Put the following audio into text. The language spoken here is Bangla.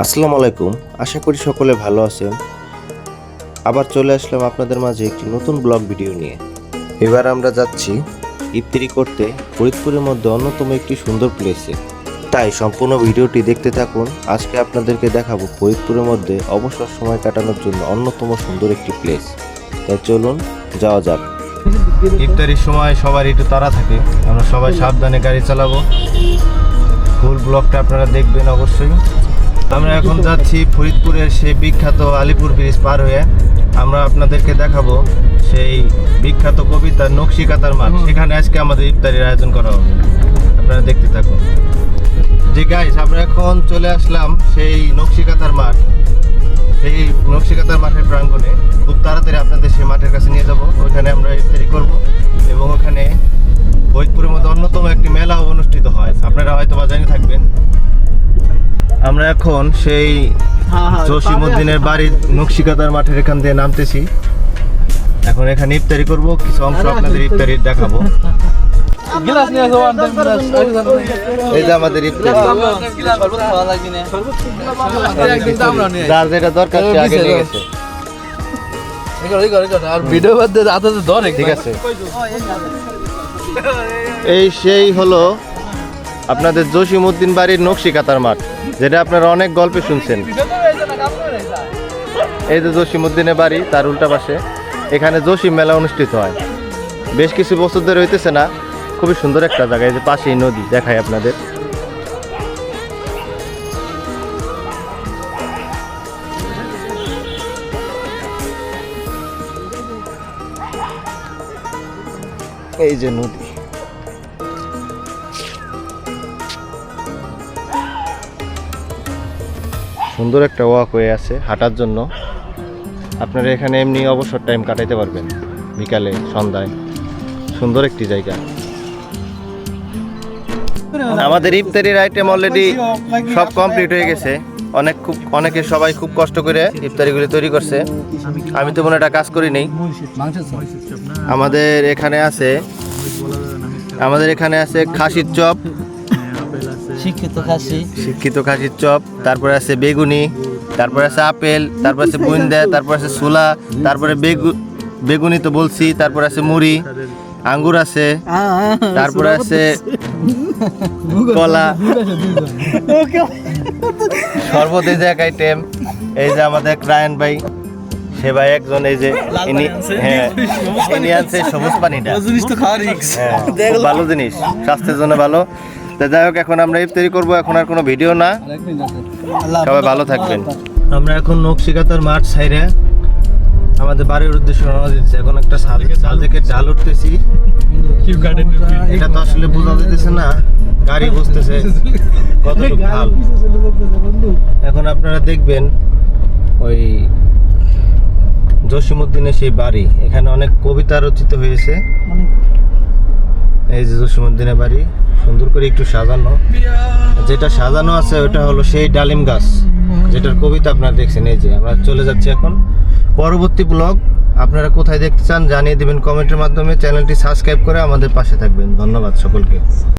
আসসালামু আলাইকুম, আশা করি সকলে ভালো আছেন। আবার চলে আসলাম আপনাদের মাঝে একটি নতুন ব্লগ ভিডিও নিয়ে। এবার আমরা যাচ্ছি ইফতারি করতে ফরিদপুরের মধ্যে অন্যতম একটি সুন্দর প্লেসে। তাই সম্পূর্ণ ভিডিওটি দেখতে থাকুন। আজকে আপনাদেরকে দেখাবো ফরিদপুরের মধ্যে অবসর সময় কাটানোর জন্য অন্যতম সুন্দর একটি প্লেস। তাই চলুন যাওয়া যাক। ইফতারির সময় সবার একটু তাড়া থাকে, আমরা সবাই সাবধানে গাড়ি চালাবো। ফুল ব্লগটা আপনারা দেখবেন অবশ্যই। আমরা এখন যাচ্ছি ফরিদপুরের সেই বিখ্যাত আলিপুর ব্রিজ পার হয়ে। আমরা আপনাদেরকে দেখাবো সেই বিখ্যাত কবিতার নকশিকাতার মাঠ। সেখানে আজকে আমাদের ইফতারির আয়োজন করা হবে, আপনারা দেখতে থাকুন। জি গাইস, আমরা এখন চলে আসলাম সেই নকশিকাতার মাঠ। সেই নকশিকাতার মাঠের প্রাঙ্গণে খুব তাড়াতাড়ি আপনাদের সেই মাঠের কাছে নিয়ে যাব। ওইখানে আমরা ইফতারি করব এবং ওখানে ফরিদপুরের মধ্যে অন্যতম একটি মেলা অনুষ্ঠিত হয়, আপনারা হয়তো বা জেনে থাকবেন। আমরা এখন সেই জসিমউদ্দিনের বাড়ির নকশিকাতার মাঠের এখান দিয়ে নামতেছি। এখন এখানে ইফতারি করব, কিছু অংশ আপনাদের ইফতারির দেখাবো। এই যে আমাদের ইফতারি, যার যেটা দরকার সে আগে নিয়ে গেছে। ঠিক আছে, এই সেই হলো আপনাদের জসিমউদ্দিন বাড়ির নকশিকাতার মাঠ, যেটা আপনারা অনেক গল্পে শুনছেন। এই যে জসিমউদ্দিনের বাড়ি, তার উল্টা পাশে এখানে জসিম মেলা অনুষ্ঠিত হয়। বেশ কিছু বছর ধরে হইতেছে না, খুবই সুন্দর একটা জায়গা। এই যে পাশেই নদী দেখায় আপনাদের। এই যে নদী, সুন্দর একটা ওয়াক হয়ে আছে হাঁটার জন্য। আপনারা এখানে এমনি অবসর টাইম কাটাইতে পারবেন, বিকালে সন্ধ্যায়। সুন্দর একটি জায়গা। আমাদের ইফতারির আইটেম অলরেডি সব কমপ্লিট হয়ে গেছে। অনেকে সবাই খুব কষ্ট করে ইফতারিগুলি তৈরি করছে। আমি তো কোনো একটা কাজ করি নেই। আমাদের এখানে আছে খাসির চপ, শিক্ষিত খাসির চপ, তারপরে আছে বেগুনি, তারপরে আছে আপেল, তারপরে আছে বুন্দা, তারপরে আছে ছোলা, তারপরে বেগুনি তো বলছি, তারপরে আছে মুড়ি, আঙ্গুর আছে, তারপরে আছে কলা, শরবত। এই যে এক আইটেম। এই যে আমাদের রায়ন ভাই, সে ভাই একজন। এই যে ইনি আনছে সবুজ পানিটা, ভালো জিনিস, স্বাস্থ্যের জন্য ভালো। তো যাই হোক, এখন আমরা ইফতারি করবো। এখন আর কোনো ভিডিও না, সবাই ভালো থাকবেন। আমরা এখন নকশিকাতার মাঠ ছাইরে আমাদের বাড়ির উদ্দেশ্যে রওনা দিচ্ছি। এখন একটা সাল থেকে ডাল উঠতেছি। এটা তো আসলে বোঝা যেতেছে না, গাড়ি বুঝতেছে কতটুকু ঢাল। এখন আপনারা দেখবেন ওই জসিমউদ্দিনের সেই বাড়ি, এখানে অনেক কবিতা রচিত হয়েছে। এই যে জসিমউদ্দিনের বাড়ি, সুন্দর করে একটু সাজানো। যেটা সাজানো আছে ওটা হলো সেই ডালিম গাছ, যেটার কবিতা আপনারা দেখছেন। এই যে আমরা চলে যাচ্ছি এখন। পরবর্তী ব্লগ আপনারা কোথায় দেখতে চান জানিয়ে দেবেন কমেন্টের মাধ্যমে। চ্যানেলটি সাবস্ক্রাইব করে আমাদের পাশে থাকবেন। ধন্যবাদ সকলকে।